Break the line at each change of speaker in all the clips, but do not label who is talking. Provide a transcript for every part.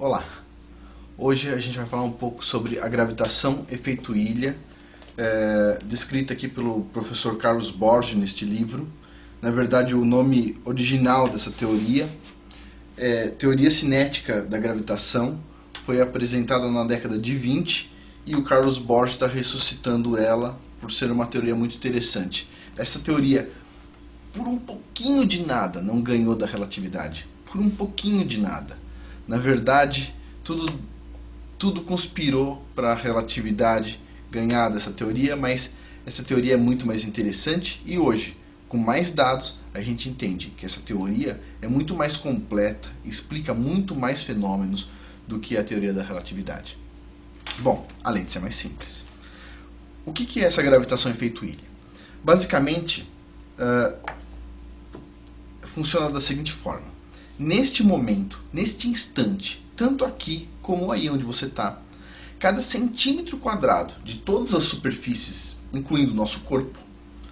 Olá, hoje a gente vai falar um pouco sobre a gravitação efeito ilha, descrita aqui pelo professor Carlos Borges neste livro. Na verdade, o nome original dessa teoria é Teoria Cinética da Gravitação, foi apresentada na década de 20 e o Carlos Borges está ressuscitando ela por ser uma teoria muito interessante. Essa teoria, por um pouquinho de nada, não ganhou da relatividade, por um pouquinho de nada. Na verdade, tudo conspirou para a relatividade ganhar dessa teoria, mas essa teoria é muito mais interessante e hoje, com mais dados, a gente entende que essa teoria é muito mais completa, explica muito mais fenômenos do que a teoria da relatividade. Bom, além de ser mais simples. O que é essa gravitação efeito ilha? Basicamente, funciona da seguinte forma. Neste momento, neste instante, tanto aqui como aí onde você está, cada centímetro quadrado de todas as superfícies, incluindo o nosso corpo,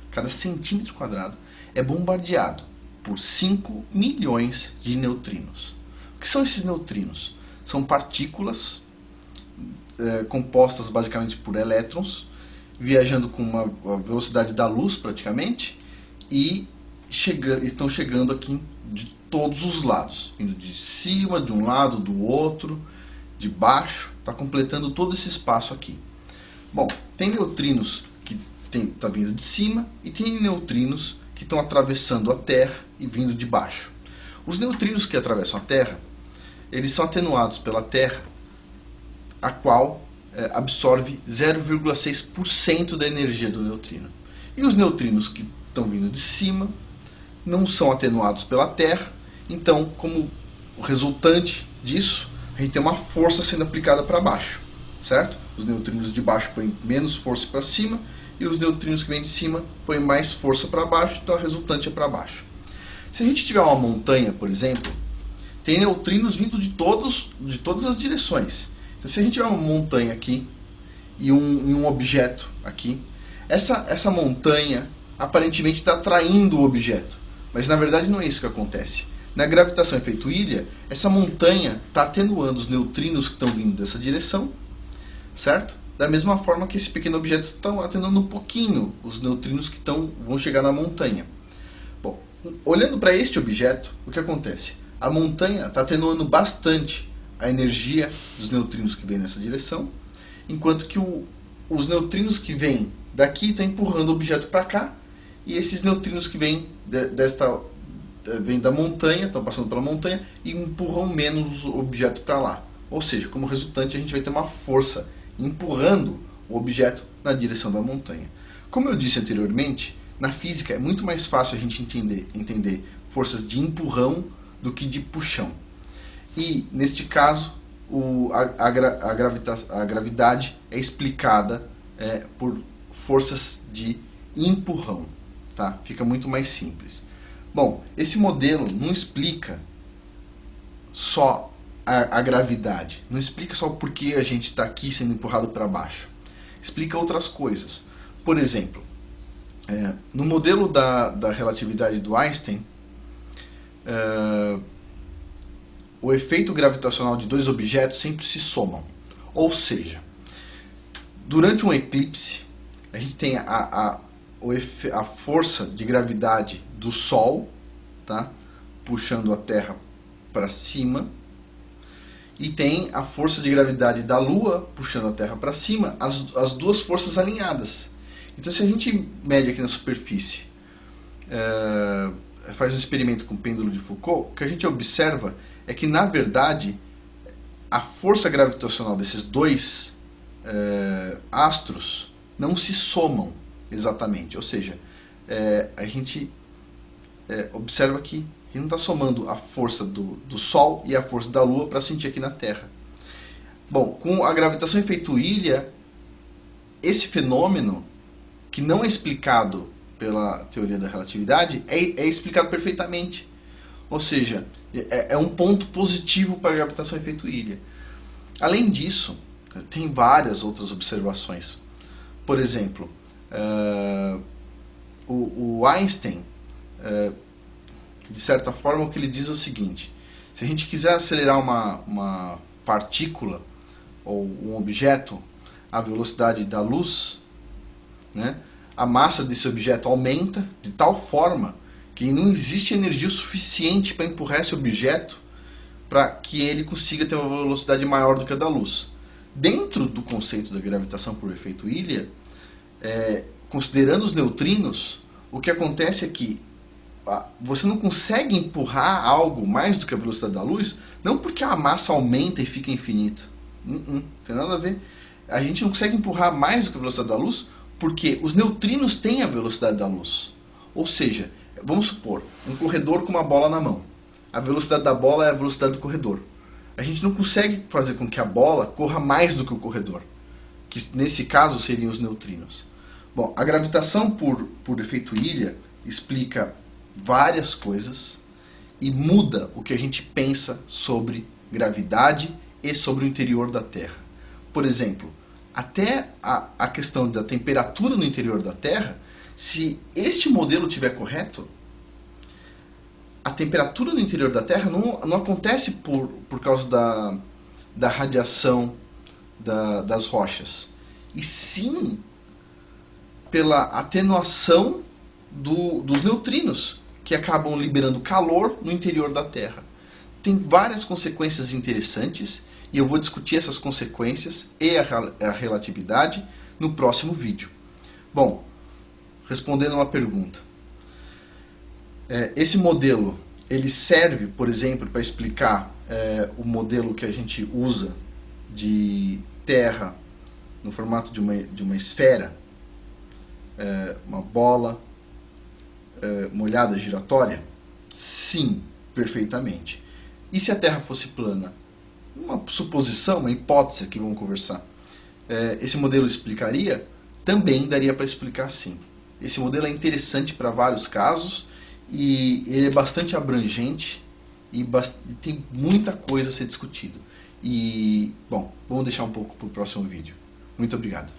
cada centímetro quadrado é bombardeado por 5 milhões de neutrinos. O que são esses neutrinos? São partículas compostas basicamente por elétrons, viajando com uma velocidade da luz praticamente, e estão chegando aqui de todos os lados, vindo de cima, de um lado, do outro, de baixo, está completando todo esse espaço aqui. Bom, tem neutrinos que estão vindo de cima e tem neutrinos que estão atravessando a Terra e vindo de baixo. Os neutrinos que atravessam a Terra, eles são atenuados pela Terra, a qual absorve 0,6% da energia do neutrino. E os neutrinos que estão vindo de cima não são atenuados pela Terra, então, como resultante disso, a gente tem uma força sendo aplicada para baixo, certo? Os neutrinos de baixo põem menos força para cima e os neutrinos que vêm de cima põem mais força para baixo, então a resultante é para baixo. Se a gente tiver uma montanha, por exemplo, tem neutrinos vindo de todas as direções. Então, se a gente tiver uma montanha aqui e um objeto aqui, essa montanha aparentemente está atraindo o objeto, mas na verdade não é isso que acontece. Na gravitação efeito ilha, essa montanha está atenuando os neutrinos que estão vindo dessa direção, certo? Da mesma forma que esse pequeno objeto está atenuando um pouquinho os neutrinos que vão chegar na montanha. Bom, olhando para este objeto, o que acontece? A montanha está atenuando bastante a energia dos neutrinos que vêm nessa direção, enquanto que os neutrinos que vêm daqui estão empurrando o objeto para cá, e esses neutrinos que vêm da montanha, estão passando pela montanha e empurram menos o objeto para lá. Ou seja, como resultante a gente vai ter uma força empurrando o objeto na direção da montanha. Como eu disse anteriormente, na física é muito mais fácil a gente entender forças de empurrão do que de puxão. E, neste caso, a gravidade é explicada por forças de empurrão. Tá? Fica muito mais simples. Bom, esse modelo não explica só a gravidade, não explica só o porquê a gente está aqui sendo empurrado para baixo. Explica outras coisas. Por exemplo, no modelo da relatividade do Einstein, o efeito gravitacional de dois objetos sempre se somam. Ou seja, durante um eclipse, a gente tem a força de gravidade do Sol, tá? Puxando a Terra para cima, e tem a força de gravidade da Lua puxando a Terra para cima, as duas forças alinhadas. Então, se a gente mede aqui na superfície, faz um experimento com o pêndulo de Foucault, o que a gente observa é que, na verdade, a força gravitacional desses dois astros não se somam exatamente, ou seja, a gente observa que a gente não está somando a força do Sol e a força da Lua para sentir aqui na Terra. Bom, com a gravitação efeito ilha, esse fenômeno, que não é explicado pela teoria da relatividade, é explicado perfeitamente. Ou seja, é um ponto positivo para a gravitação efeito ilha. Além disso, tem várias outras observações. Por exemplo, o Einstein, de certa forma, o que ele diz é o seguinte: se a gente quiser acelerar uma partícula ou um objeto à velocidade da luz, né, a massa desse objeto aumenta de tal forma que não existe energia suficiente para empurrar esse objeto para que ele consiga ter uma velocidade maior do que a da luz. Dentro do conceito da gravitação por efeito Ilha, considerando os neutrinos, o que acontece é que você não consegue empurrar algo mais do que a velocidade da luz, não porque a massa aumenta e fica infinita. Não tem nada a ver. A gente não consegue empurrar mais do que a velocidade da luz porque os neutrinos têm a velocidade da luz. Ou seja, vamos supor, um corredor com uma bola na mão. A velocidade da bola é a velocidade do corredor. A gente não consegue fazer com que a bola corra mais do que o corredor, que nesse caso seriam os neutrinos. Bom, a gravitação por efeito Ilha explica várias coisas e muda o que a gente pensa sobre gravidade e sobre o interior da Terra. Por exemplo, até a questão da temperatura no interior da Terra, se este modelo estiver correto, a temperatura no interior da Terra não acontece por causa da radiação das rochas, e sim pela atenuação dos neutrinos, que acabam liberando calor no interior da Terra. Tem várias consequências interessantes, e eu vou discutir essas consequências e a relatividade no próximo vídeo. Bom, respondendo uma pergunta. Esse modelo, ele serve, por exemplo, para explicar o modelo que a gente usa de Terra no formato de uma esfera, uma bola molhada giratória? Sim, perfeitamente. E se a Terra fosse plana? Uma suposição, uma hipótese que vamos conversar. Esse modelo explicaria? Também daria para explicar sim. Esse modelo é interessante para vários casos e ele é bastante abrangente e tem muita coisa a ser discutida. E, bom, vamos deixar um pouco para o próximo vídeo. Muito obrigado.